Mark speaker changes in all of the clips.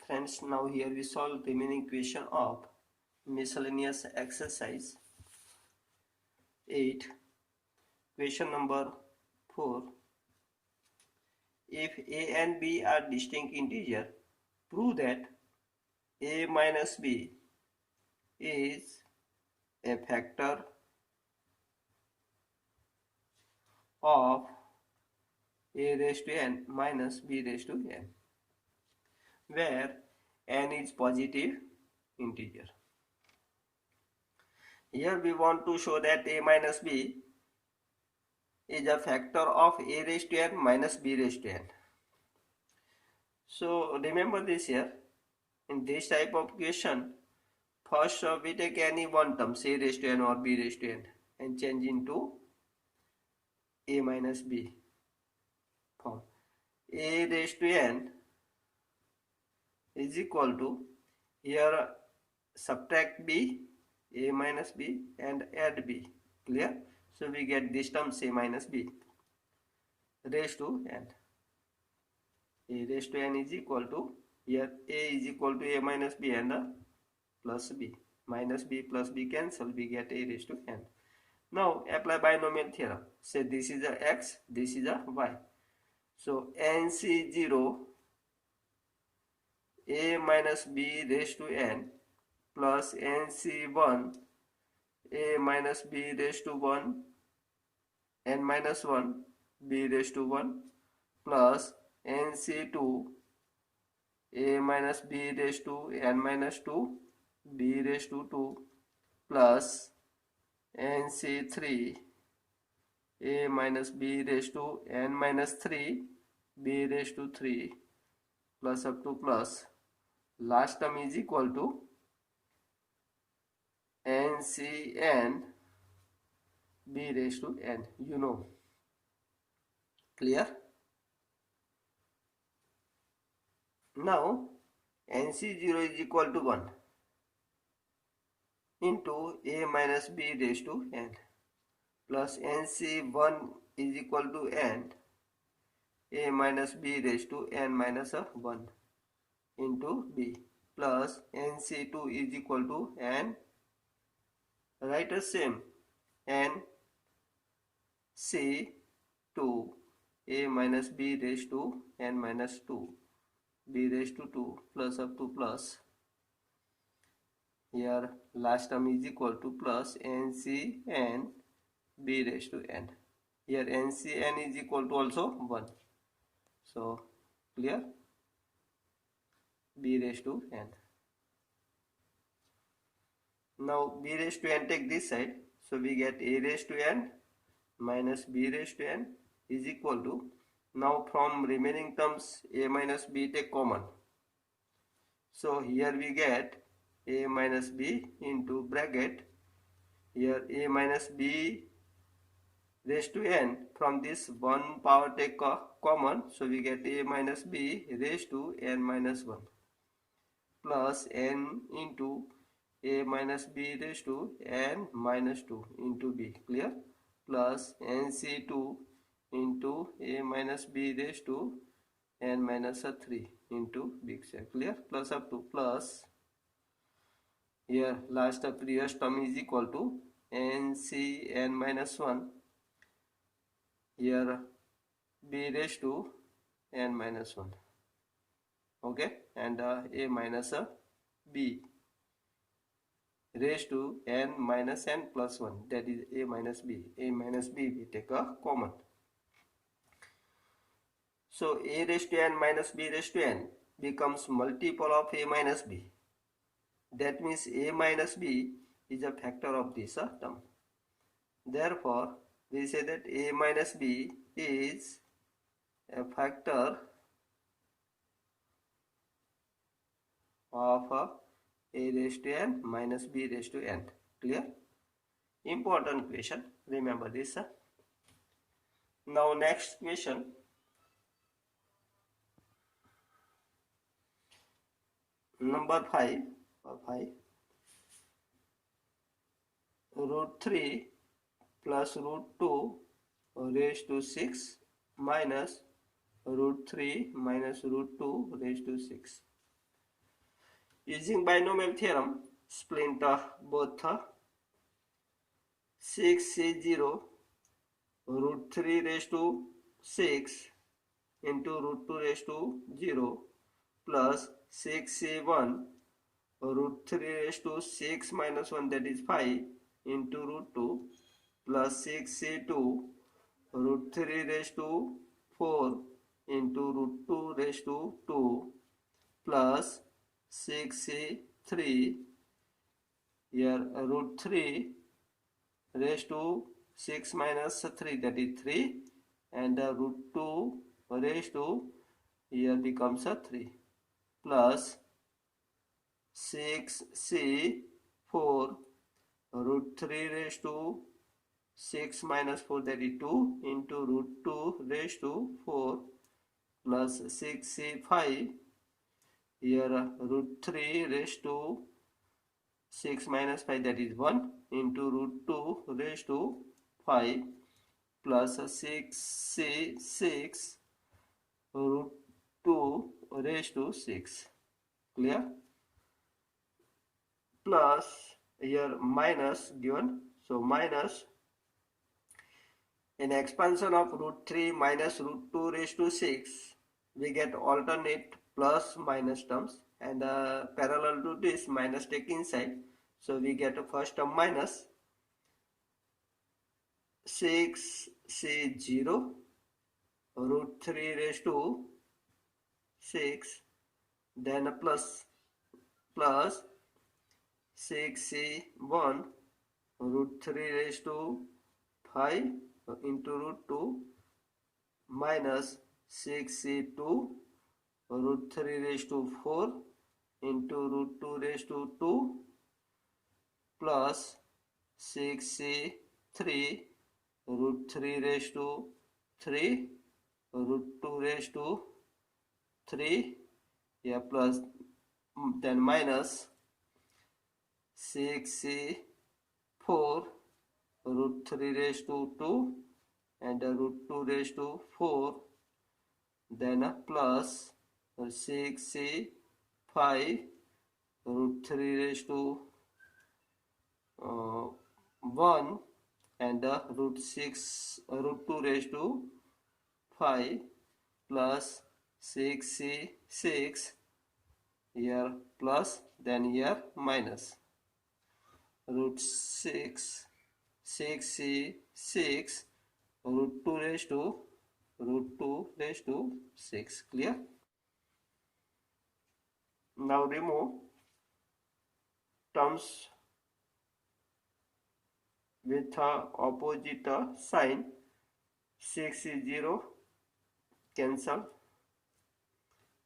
Speaker 1: Friends, now here we solve the remaining question of miscellaneous exercise 8. Question number 4. If a and b are distinct integers, prove that a minus b is a factor of a raised to n minus b raised to n, where n is positive integer. Here we want to show that a minus b is a factor of a raised to n minus b raised to n. So remember this here. In this type of question, first we take any one term, say a raised to n or b raised to n, and change into a minus b form. A raised to n is equal to, here subtract b, a minus b, and add b. Clear? So we get this term a minus b raised to n. A raised to n is equal to, here a is equal to a minus b and plus b. Minus b plus b cancel, we get a raised to n. Now apply binomial theorem. Say this is a x, this is a y. So nc0 a minus b raised to n plus nc1 a minus b raised to 1 n minus 1 b raised to 1 plus nc2 a minus b raised to n minus 2 b raised to 2 plus nc3 a minus b raised to n minus 3 b raised to 3 plus up to plus. Last term is equal to ncn b raised to n. You know. Clear? Now nc0 is equal to 1 into a minus b raised to n plus nc1 is equal to n a minus b raised to n minus 1 into b plus nc2 is equal to n, write the same, n c2 a minus b raised to n minus 2 b raised to 2 plus up to plus. Here last term is equal to plus ncn b raised to n. Here ncn is equal to also 1. So clear? B raised to n. Now b raised to n take this side. So we get a raised to n minus b raised to n is equal to, now from remaining terms a minus b take common. So here we get a minus b into bracket, here a minus b raised to n, from this 1 power take common, so we get a minus b raised to n minus 1 plus n into a minus b raised to n minus 2 into b. Clear? Plus nc2 into a minus b raised to n minus 3 into b. Clear? Plus up to plus. Here last previous term is equal to ncn minus 1, here b raised to n minus 1, okay, and a minus b raised to n minus n plus 1, that is a minus b. A minus b we take a common. So a raised to n minus b raised to n becomes multiple of a minus b. That means a minus b is a factor of this term. Therefore, we say that a minus b is a factor of a raised to n minus b raised to n. Clear? Important question. Remember this. Now next question. Number 5. Root 3 plus root 2 raised to 6 minus root 3 minus root 2 raised to 6. Using binomial theorem, splinter both 6c0 root 3 raised to 6 into root 2 raised to 0 plus 6c1 root 3 raised to 6 minus 1, that is 5, into root 2 plus 6c2 root 3 raised to 4 into root 2 raised to 2 plus 6c3, here root 3 raised to 6 minus 3, that is 3, and root 2 raised to, here becomes a 3, plus 6c4 root 3 raised to 6 minus 4, that is 2, into root 2 raised to 4 plus 6c5, here root 3 raised to 6 minus 5, that is 1, into root 2 raised to 5 plus 6c6 root 2 raised to 6. Clear? Plus here minus given, so minus in expansion of root 3 minus root 2 raised to 6, we get alternate plus minus terms, and parallel to this minus take inside, so we get first term minus 6c0 root 3 raised to 6, then plus 6c1 root 3 raised to 5 into root 2 minus 6c2 root 3 raised to 4 into root 2 raised to 2 plus 6c3 root 3 raised to 3 root 2 raised to 3, yeah, plus then minus 6c4 root 3 raised to 2 and root 2 raised to 4, then plus 6c5 root 3 raised to 1 and root 2 raised to 5 plus 6c6, here plus, then here minus root 6c6 root 2 raised to 6. Clear? Now remove terms with opposite sign. 6c0 cancel,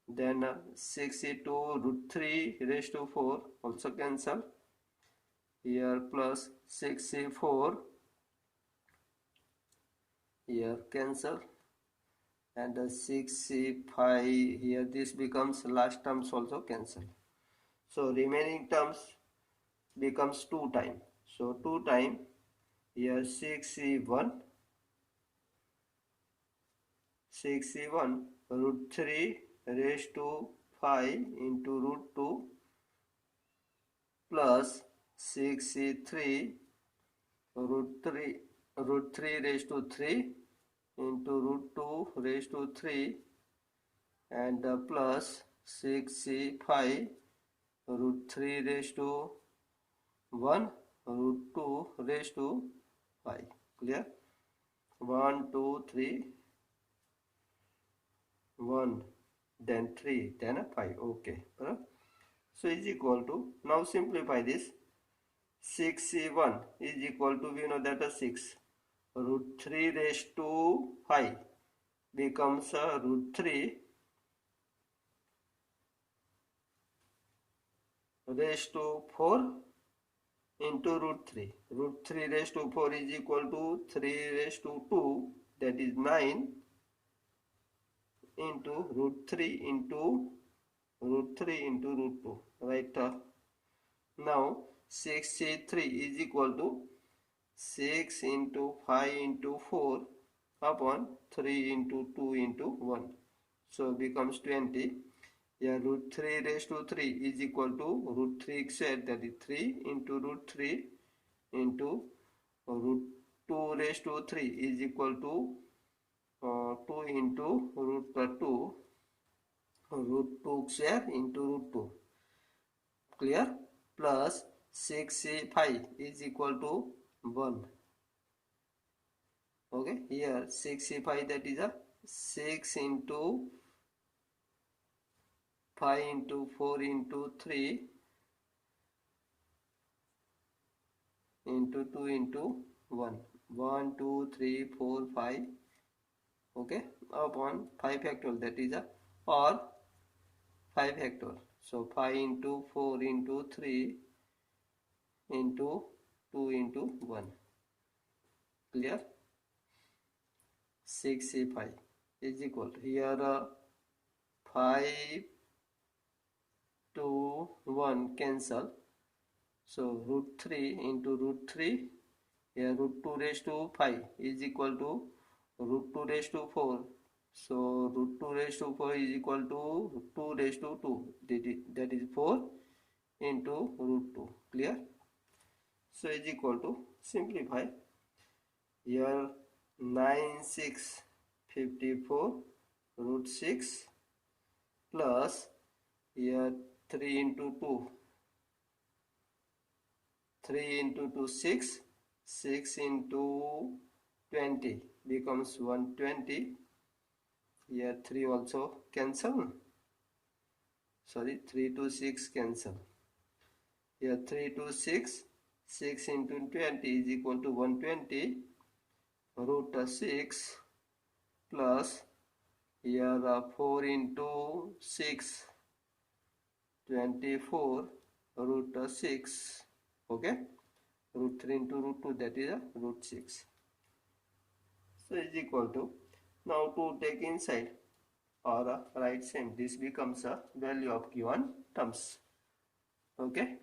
Speaker 1: then 6c2 root 3 raised to 4 also cancel, here plus 6c4, here cancel, and 6c5, here this becomes last terms also cancel, so remaining terms becomes 2 times, so 2 times, here 6c1 root 3 raised to 5 into root 2 plus 6c3 root 3 raised to 3 into root 2 raised to 3 and plus 6c5 root 3 raised to 1 root 2 raised to 5. Clear? 1 2 3 1, then 3, then 5. Okay. So is equal to, now simplify this. 6c1 is equal to, we know that 6 root 3 raised to 5 becomes root 3 raised to 4 into root 3. Root 3 raised to 4 is equal to 3 raised to 2, that is 9, into root 3 into root 2, right? Now 6c3 is equal to 6 into 5 into 4 upon 3 into 2 into 1, so becomes 20. Here root 3 raised to 3 is equal to root 3 square, that is 3 into root 3 into root 2 raised to 3 is equal to 2 into root 2 root 2 square into root 2, clear, plus 6c5 is equal to 1. Okay, here 6c5, that is a 6 into 5 into 4 into 3 into 2 into 1, 1 2 3 4 5, okay, upon 5 factorial, that is a or 5 factorial. So 5 into 4 into 3 into 2 into 1, clear. 6c5 is equal to here 5 to 1 cancel, so root 3 into root 3, here root 2 raised to 5 is equal to root 2 raised to 4, so root 2 raised to 4 is equal to 2 raised to 2, that is 4 into root 2, clear. So is equal to, simplify, here 9 6 54 root 6 plus here 3 into 2, 3 into 2 6, 6 into 20 becomes 120, here 3 also cancel, sorry 3 to 6 cancel, here 3 to 6, 6 into 20 is equal to 120 root 6 plus here 4 into 6 24 root 6, okay, root 3 into root 2, that is a root 6. So is equal to, now to take inside or write same, this becomes a value of given terms, okay.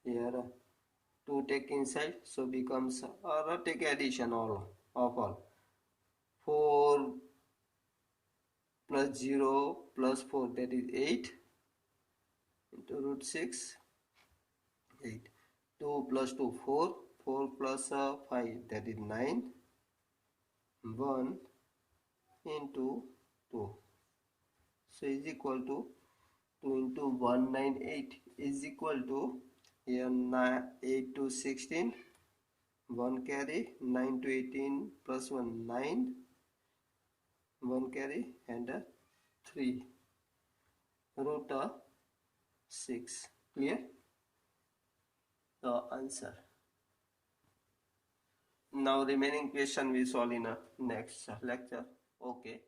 Speaker 1: Here to take inside, so becomes or take addition all of all, 4 plus 0 plus 4, that is 8 into root 6, 8, 2 plus 2 4, 4 plus 5, that is 9, 1 into 2, so is equal to 2 into 198 is equal to here 8 to 16, 1 carry, 9 to 18 plus 1 9, 1 carry and 3 root 6, clear. The answer. Now remaining question we solve in a next lecture. Okay.